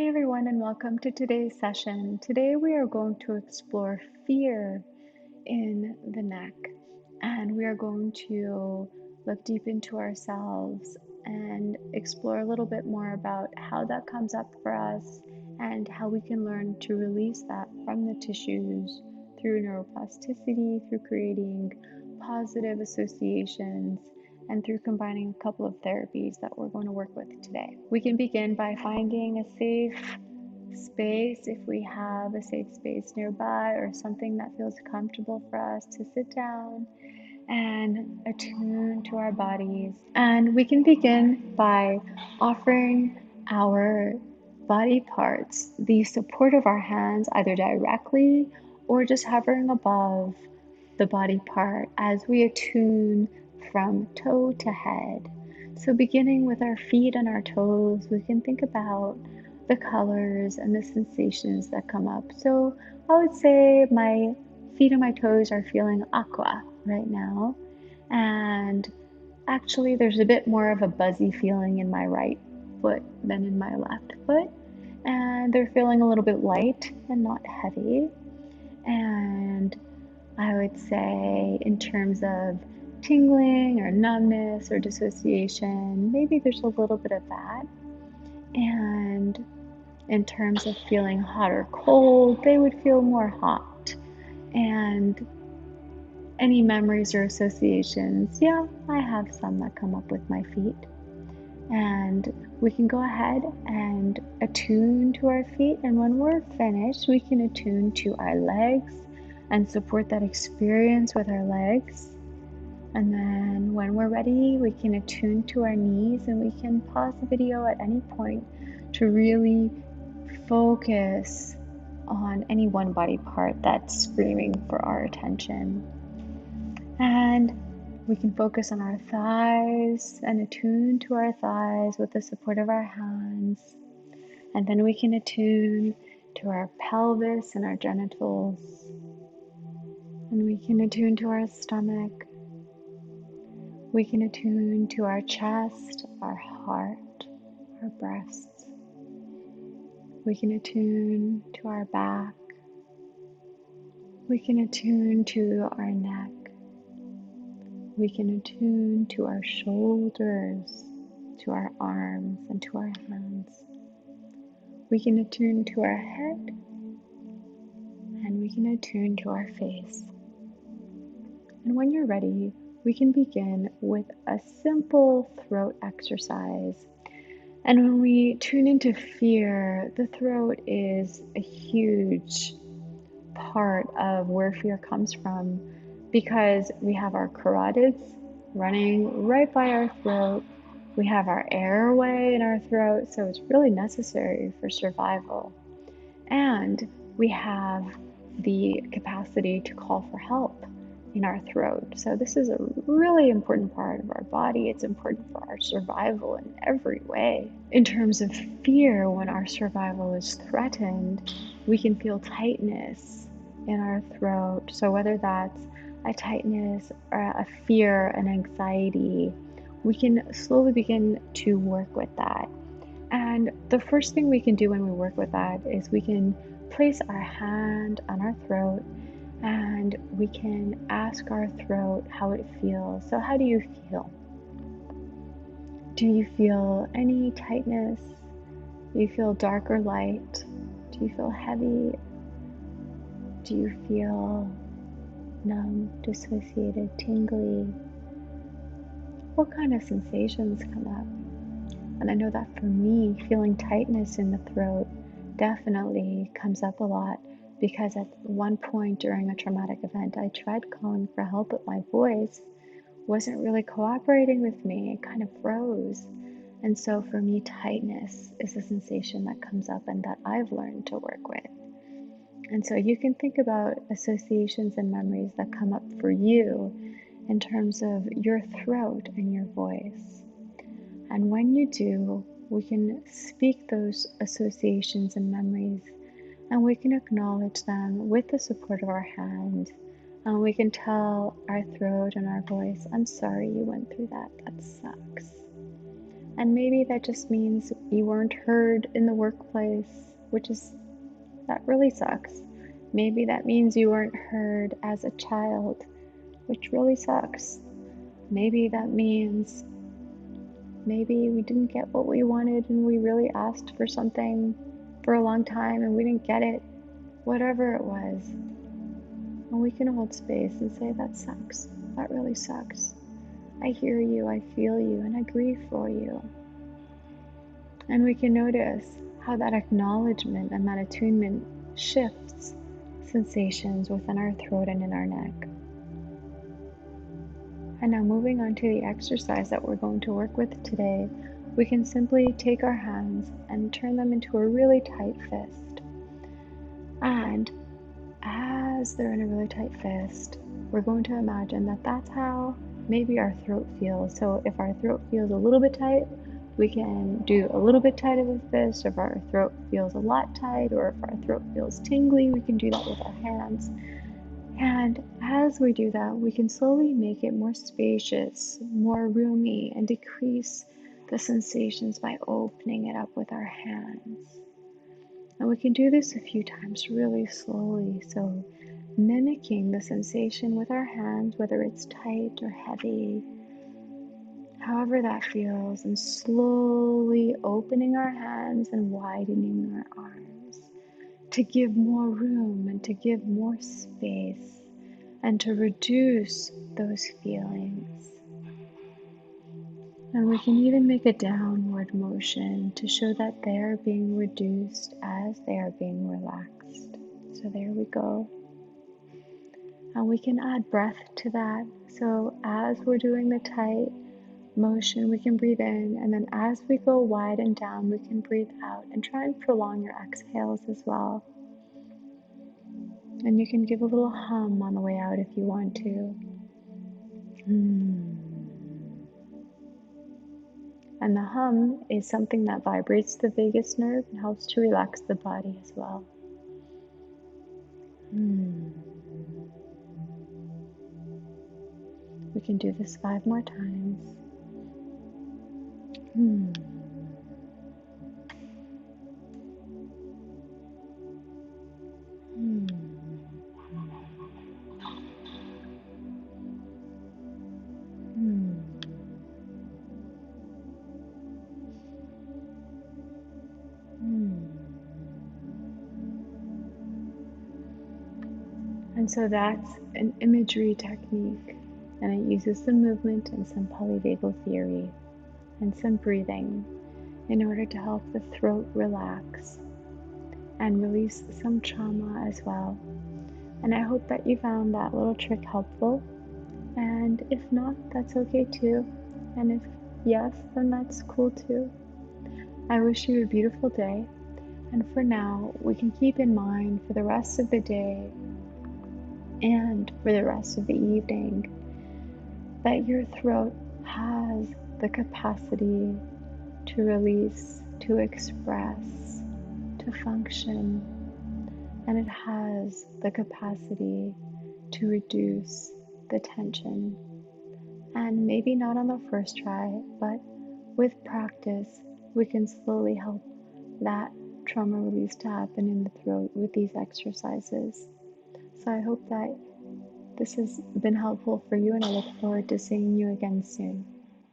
Hi, everyone, and welcome to today's session. Today, we are going to explore fear in the neck, and we are going to look deep into ourselves and explore a little bit more about how that comes up for us and how we can learn to release that from the tissues through neuroplasticity, through creating positive associations, and through combining a couple of therapies that we're going to work with today. We can begin by finding a safe space, if we have a safe space nearby or something that feels comfortable for us to sit down and attune to our bodies. And we can begin by offering our body parts the support of our hands, either directly or just hovering above the body part as we attune from toe to head. So, beginning with our feet and our toes, we can think about the colors and the sensations that come up. So, I would say my feet and my toes are feeling aqua right now. And actually, there's a bit more of a buzzy feeling in my right foot than in my left foot. And they're feeling a little bit light and not heavy. And I would say, in terms of tingling or numbness or dissociation, maybe there's a little bit of that. And in terms of feeling hot or cold, they would feel more hot. And any memories or associations, yeah, I have some that come up with my feet. And we can go ahead and attune to our feet. And when we're finished, we can attune to our legs and support that experience with our legs. And then when we're ready, we can attune to our knees, and we can pause the video at any point to really focus on any one body part that's screaming for our attention. And we can focus on our thighs and attune to our thighs with the support of our hands. And then we can attune to our pelvis and our genitals. And we can attune to our stomach. We can attune to our chest, our heart, our breasts. We can attune to our back. We can attune to our neck. We can attune to our shoulders, to our arms, and to our hands. We can attune to our head, and we can attune to our face. And when you're ready, we can begin with a simple throat exercise. And when we tune into fear, the throat is a huge part of where fear comes from, because we have our carotids running right by our throat. We have our airway in our throat, so it's really necessary for survival. And we have the capacity to call for help in our throat. So this is a really important part of our body. It's important for our survival in every way. In terms of fear, when our survival is threatened, we can feel tightness in our throat. So whether that's a tightness or a fear, an anxiety, we can slowly begin to work with that. And the first thing we can do when we work with that is we can place our hand on our throat, and we can ask our throat how it feels. So how do you feel? Do you feel any tightness? Do you feel dark or light? Do you feel heavy? Do you feel numb, dissociated, tingly? What kind of sensations come up? And I know that for me, feeling tightness in the throat definitely comes up a lot, because at one point during a traumatic event, I tried calling for help, but my voice wasn't really cooperating with me. It kind of froze. And so for me, tightness is a sensation that comes up and that I've learned to work with. And so you can think about associations and memories that come up for you in terms of your throat and your voice. And when you do, we can speak those associations and memories, and we can acknowledge them with the support of our hands. And we can tell our throat and our voice, I'm sorry you went through that. That sucks. And maybe that just means you weren't heard in the workplace, that really sucks. Maybe that means you weren't heard as a child, which really sucks. Maybe that means maybe we didn't get what we wanted and we really asked for something for a long time and we didn't get it. Whatever it was. And we can hold space and say, that sucks. That really sucks. I hear you, I feel you, and I grieve for you. And we can notice how that acknowledgement and that attunement shifts sensations within our throat and in our neck. And now moving on to the exercise that we're going to work with today, we can simply take our hands and turn them into a really tight fist. And as they're in a really tight fist, we're going to imagine that that's how maybe our throat feels. So if our throat feels a little bit tight, we can do a little bit tight of a fist. If our throat feels a lot tight, or if our throat feels tingly, we can do that with our hands. And as we do that, we can slowly make it more spacious, more roomy, and decrease the sensations by opening it up with our hands. And we can do this a few times really slowly. So mimicking the sensation with our hands, whether it's tight or heavy, however that feels, and slowly opening our hands and widening our arms to give more room and to give more space and to reduce those feelings. And we can even make a downward motion to show that they are being reduced as they are being relaxed. So there we go. And we can add breath to that. So as we're doing the tight motion, we can breathe in, and then as we go wide and down, we can breathe out and try and prolong your exhales as well. And you can give a little hum on the way out if you want to. And the hum is something that vibrates the vagus nerve and helps to relax the body as well. We can do this 5 more times. And so that's an imagery technique, and it uses some movement and some polyvagal theory and some breathing in order to help the throat relax and release some trauma as well. And I hope that you found that little trick helpful. And if not, that's okay too. And if yes, then that's cool too. I wish you a beautiful day. And for now, we can keep in mind for the rest of the day and for the rest of the evening that your throat has the capacity to release, to express, to function, and it has the capacity to reduce the tension. And maybe not on the first try, but with practice, we can slowly help that trauma release to happen in the throat with these exercises. So I hope that this has been helpful for you, and I look forward to seeing you again soon.